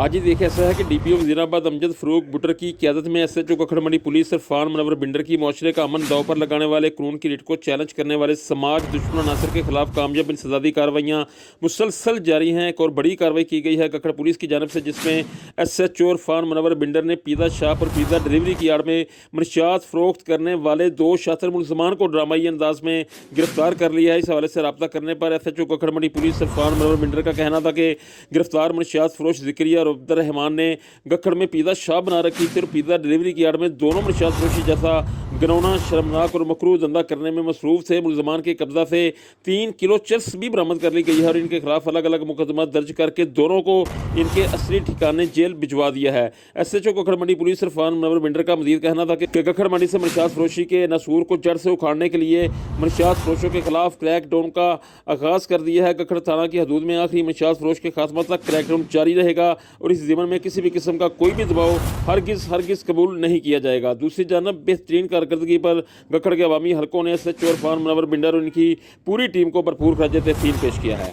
आज ही देखिए ऐसा है कि डीपीओ वजीराबाद अमजद फरूक बुटर की क़यादत में एसएचओ कखड़ मंडी पुलिस इरफान मुनव्वर बिंडर की मुआशरे का अमन दाव पर लगाने वाले कानून की रिट को चैलेंज करने वाले समाज दुश्मन अनासर के खिलाफ कामयाब इंसदादी कार्रवाइयाँ मुसलसल जारी हैं। एक और बड़ी कार्रवाई की गई है कखड़ पुलिस की जानब से, जिसमें एसएचओ इरफान मुनव्वर बिंडर ने पिज़्ज़ा शॉप और पिज़्ज़ा डिलीवरी की आड़ में मनशियात फ़रोख्त करने वाले 2 शातिर मुलजमान को ड्रामाई अंदाज में गिरफ्तार कर लिया है। इस हवाले से रब्ता करने पर एसएचओ कखड़ मंडी पुलिस इरफान मुनव्वर बिंडर का कहना था कि गिरफ्तार मनशियात फरोश ज़िक्रिया और अब्दुर्रहमान ने गखड़ में पिज़्ज़ा शॉप बना रखी थी और पिज़्ज़ा डिलीवरी की आड़ में दोनों मनशियात फरोशी जैसा घिनौना, शर्मनाक और मकरूह धंधा करने में मसरूफ़ थे। मुलजमान के कब्जा से 3 किलो चरस भी बरामद कर ली गई है और इनके खिलाफ अलग अलग मुकदमा दर्ज करके दोनों को इनके असली ठिकाने जेल भिजवा दिया है। एसएचओ कखड़ मंडी पुलिस इरफान मुनव्वर बिंडर का मजीद कहना था कि कखड़ मंडी से मनशियात फरोशी के नसूर को जड़ से उखाड़ने के लिए मनशियात फरोशों के खिलाफ क्रैक डाउन का आगाज़ कर दिया है। कखड़ थाना की हदूद में आखिरी मनशियात फरोश के खात्मा तक क्रैक डाउन जारी रहेगा और इस ज़िम्मन में किसी भी किस्म का कोई भी दबाव हरगिज़ कबूल नहीं किया जाएगा। दूसरी जानब बेहतरीन कारकर्दगी पर गखड़ के अवामी हलकों ने एसएचओ इरफान मुनव्वर बिंडर और इनकी पूरी टीम को भरपूर खराज तहसीन पेश किया है।